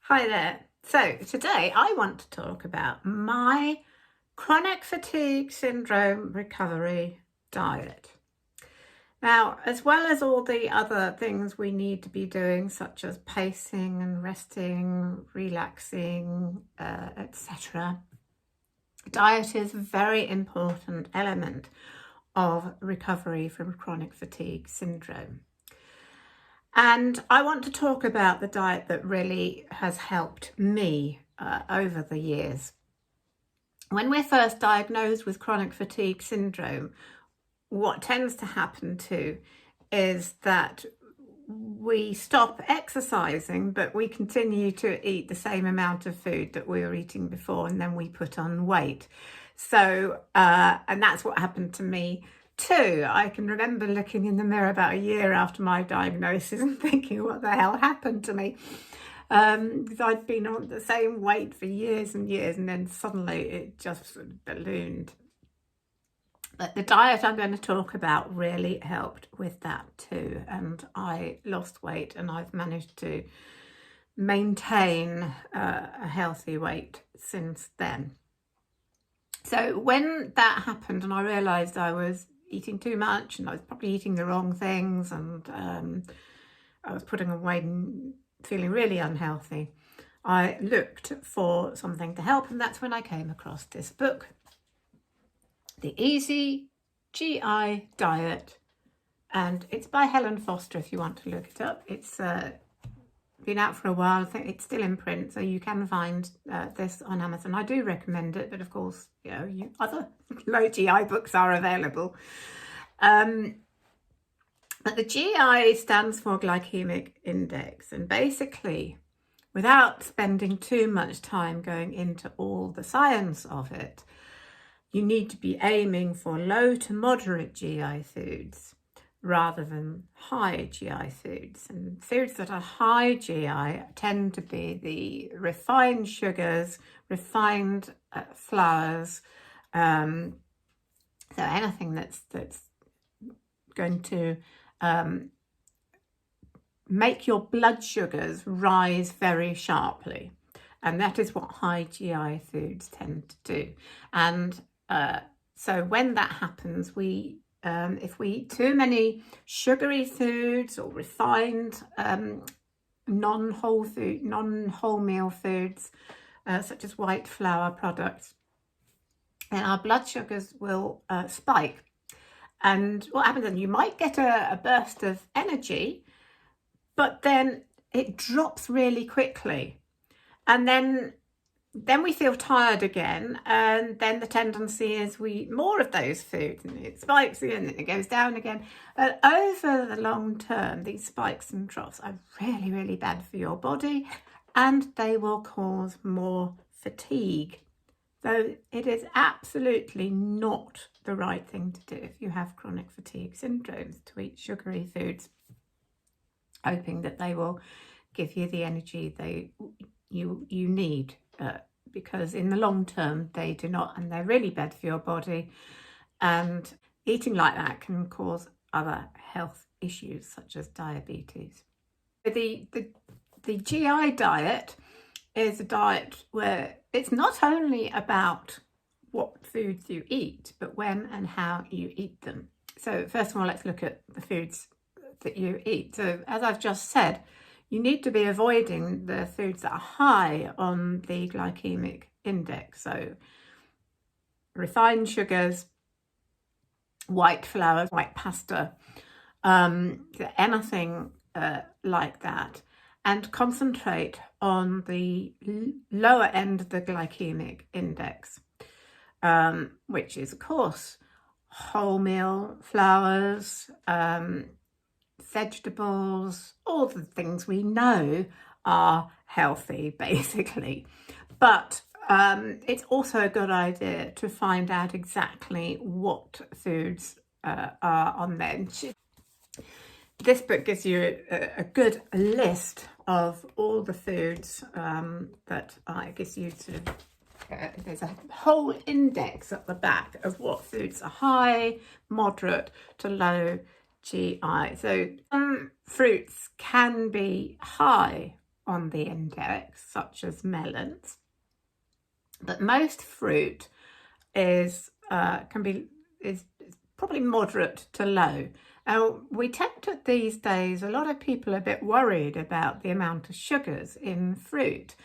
Hi there. So today I want to talk about my chronic fatigue syndrome recovery diet. Now, as well as all the other things we need to be doing, such as pacing and resting, relaxing, etc., diet is a very important element of recovery from chronic fatigue syndrome. And I want to talk about the diet that really has helped me over the years. When we're first diagnosed with chronic fatigue syndrome, what tends to happen too is that we stop exercising, but we continue to eat the same amount of food that we were eating before, and then we put on weight. So, and that's what happened to me too. I can remember looking in the mirror about a year after my diagnosis and thinking, what the hell happened to me? Because I'd been on the same weight for years and years, and then suddenly it just sort of ballooned. But the diet I'm going to talk about really helped with that too. And I lost weight, and I've managed to maintain a healthy weight since then. So when that happened and I realised I was eating too much and I was probably eating the wrong things, and I was putting on weight and feeling really unhealthy, I looked for something to help, and that's when I came across this book, The Easy GI Diet, and it's by Helen Foster if you want to look it up. It's been out for a while. I think it's still in print, so you can find this on Amazon. I do recommend it, but of course, other low GI books are available. But the GI stands for glycemic index, and basically, without spending too much time going into all the science of it, you need to be aiming for low to moderate GI foods rather than high GI foods. And foods that are high GI tend to be the refined sugars, refined flours, so anything that's going to make your blood sugars rise very sharply. And that is what high GI foods tend to do. And so when that happens, if we eat too many sugary foods or refined non-whole meal foods, such as white flour products, then our blood sugars will spike. And what happens then, you might get a burst of energy, but then it drops really quickly. And then we feel tired again, and then the tendency is we eat more of those foods, and it spikes again and it goes down again. And over the long term, these spikes and drops are really, really bad for your body, and they will cause more fatigue. So it is absolutely not the right thing to do if you have chronic fatigue syndromes, to eat sugary foods, hoping that they will give you the energy you need. Because in the long term they do not, and they're really bad for your body, and eating like that can cause other health issues such as diabetes. The GI diet is a diet where it's not only about what foods you eat, but when and how you eat them. So first of all, let's look at the foods that you eat. So as I've just said, you need to be avoiding the foods that are high on the glycemic index. So refined sugars, white flour, white pasta, anything like that. And concentrate on the lower end of the glycemic index, which is, of course, wholemeal flours, vegetables, all the things we know are healthy, basically. But it's also a good idea to find out exactly what foods are on there. This book gives you a good list of all the foods that gives you there's a whole index at the back of what foods are high, moderate to low GI. So some fruits can be high on the index, such as melons, but most fruit is probably moderate to low. We tend to these days, a lot of people are a bit worried about the amount of sugars in fruit,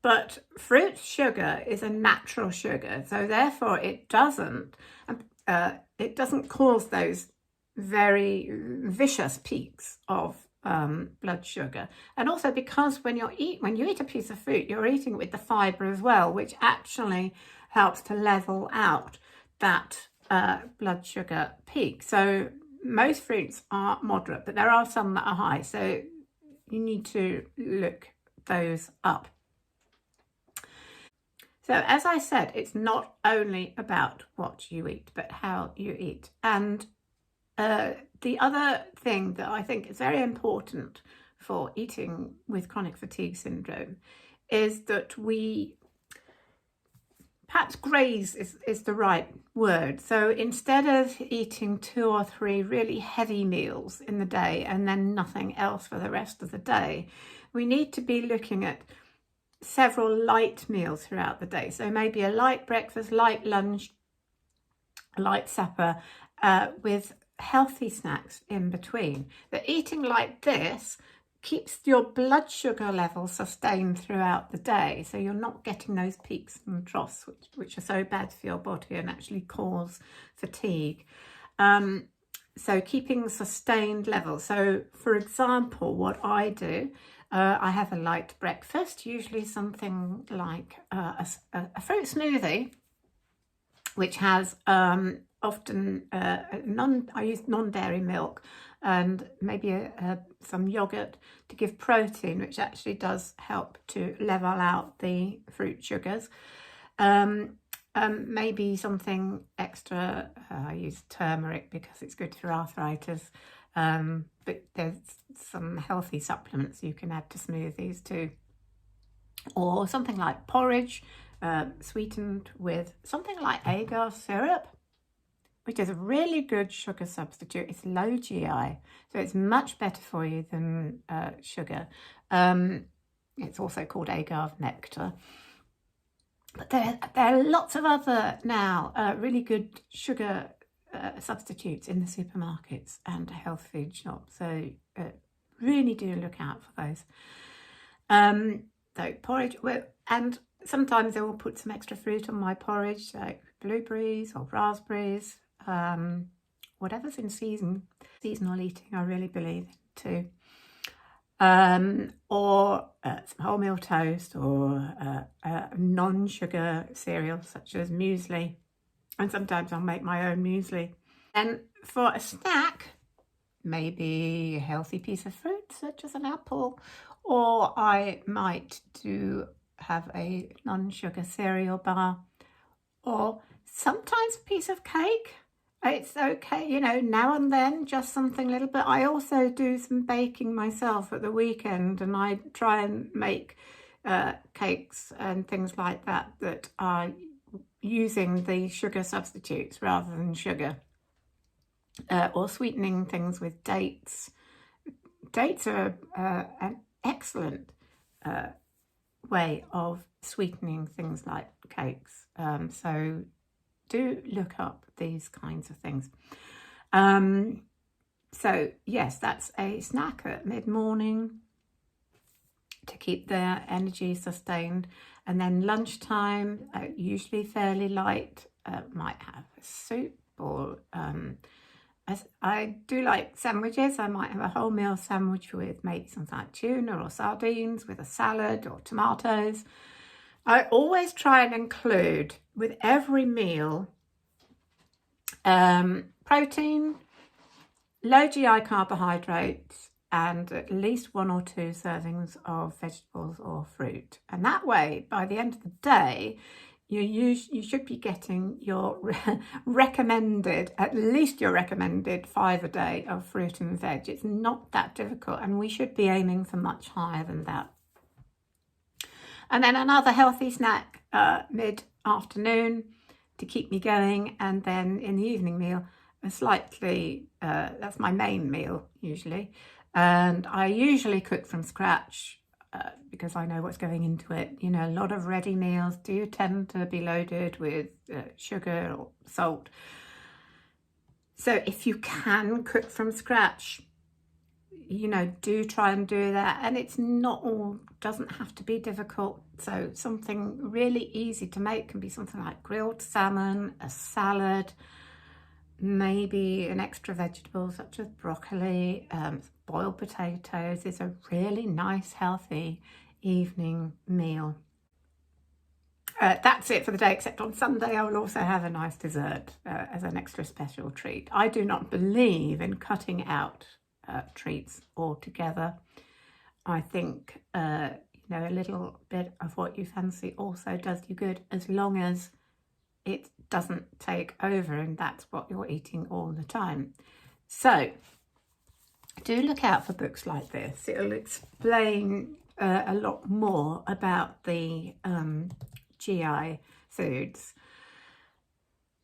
but fruit sugar is a natural sugar, so therefore it doesn't cause those very vicious peaks of blood sugar. And also because when you eat a piece of fruit, you're eating it with the fibre as well, which actually helps to level out that blood sugar peak. So most fruits are moderate, but there are some that are high, so you need to look those up. So as I said, it's not only about what you eat, but how you eat. And the other thing that I think is very important for eating with chronic fatigue syndrome is that perhaps graze is the right word. So instead of eating 2 or 3 really heavy meals in the day and then nothing else for the rest of the day, we need to be looking at several light meals throughout the day. So maybe a light breakfast, light lunch, a light supper, with healthy snacks in between. But eating like this keeps your blood sugar level sustained throughout the day, so you're not getting those peaks and troughs which are so bad for your body and actually cause fatigue. So keeping sustained levels. So for example, what I do, I have a light breakfast, usually something like a fruit smoothie, which has often I use non-dairy milk and maybe some yogurt to give protein, which actually does help to level out the fruit sugars. Maybe something extra, I use turmeric because it's good for arthritis, but there's some healthy supplements you can add to smoothies too. Or something like porridge, sweetened with something like agar syrup, which is a really good sugar substitute. It's low GI, so it's much better for you than sugar. It's also called agave nectar. But there are lots of other now really good sugar substitutes in the supermarkets and health food shops. So really do look out for those. So porridge, and sometimes I will put some extra fruit on my porridge, like blueberries or raspberries, whatever's in season. Seasonal eating I really believe in too. Or some wholemeal toast, or non-sugar cereal such as muesli, and sometimes I'll make my own muesli. And for a snack, maybe a healthy piece of fruit such as an apple, or I might have a non-sugar cereal bar, or sometimes a piece of cake. It's okay, you know, now and then, just something little. But I also do some baking myself at the weekend, and I try and make cakes and things like that that are using the sugar substitutes rather than sugar, or sweetening things with dates. Dates are an excellent way of sweetening things like cakes. So do look up these kinds of things. So yes, that's a snack at mid-morning to keep their energy sustained. And then lunchtime, usually fairly light, might have a soup, or as I do like sandwiches, I might have a wholemeal sandwich with maybe something like tuna or sardines with a salad or tomatoes. I always try and include with every meal protein, low GI carbohydrates, and at least 1 or 2 servings of vegetables or fruit. And that way, by the end of the day, you should be getting your recommended, at least your recommended 5 a day of fruit and veg. It's not that difficult, and we should be aiming for much higher than that. And then another healthy snack mid-afternoon to keep me going, and then in the evening meal, a slightly, that's my main meal usually, and I usually cook from scratch. because I know what's going into it. You know, a lot of ready meals do tend to be loaded with sugar or salt. So if you can cook from scratch, you know, do try and do that. And it's not all, doesn't have to be difficult. So something really easy to make can be something like grilled salmon, a salad, maybe an extra vegetable such as broccoli, boiled potatoes is a really nice, healthy evening meal. That's it for the day, except on Sunday I will also have a nice dessert as an extra special treat. I do not believe in cutting out treats altogether. I think, you know, a little bit of what you fancy also does you good, as long as it doesn't take over and that's what you're eating all the time. So do look out for books like this. It'll explain a lot more about the GI foods.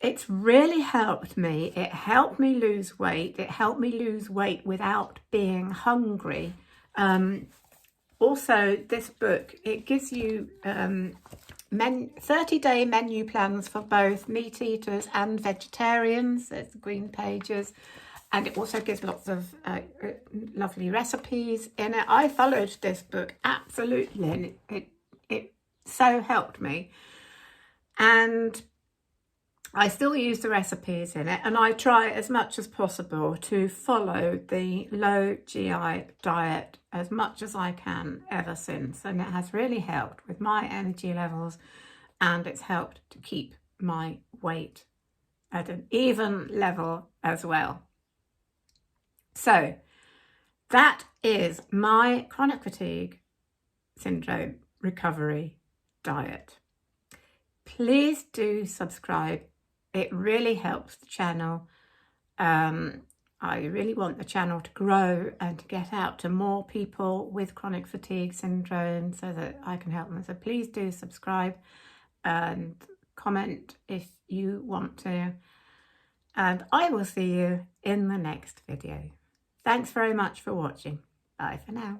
It's really helped me. It helped me lose weight. It helped me lose weight without being hungry. Also, this book, it gives you 30-day menu plans for both meat eaters and vegetarians. There's the green pages. And it also gives lots of lovely recipes in it. I followed this book absolutely, and it so helped me. And I still use the recipes in it, and I try as much as possible to follow the low GI diet as much as I can ever since. And it has really helped with my energy levels, and it's helped to keep my weight at an even level as well. So that is my chronic fatigue syndrome recovery diet. Please do subscribe. It really helps the channel. I really want the channel to grow and to get out to more people with chronic fatigue syndrome so that I can help them. So please do subscribe and comment if you want to. And I will see you in the next video. Thanks very much for watching. Bye for now.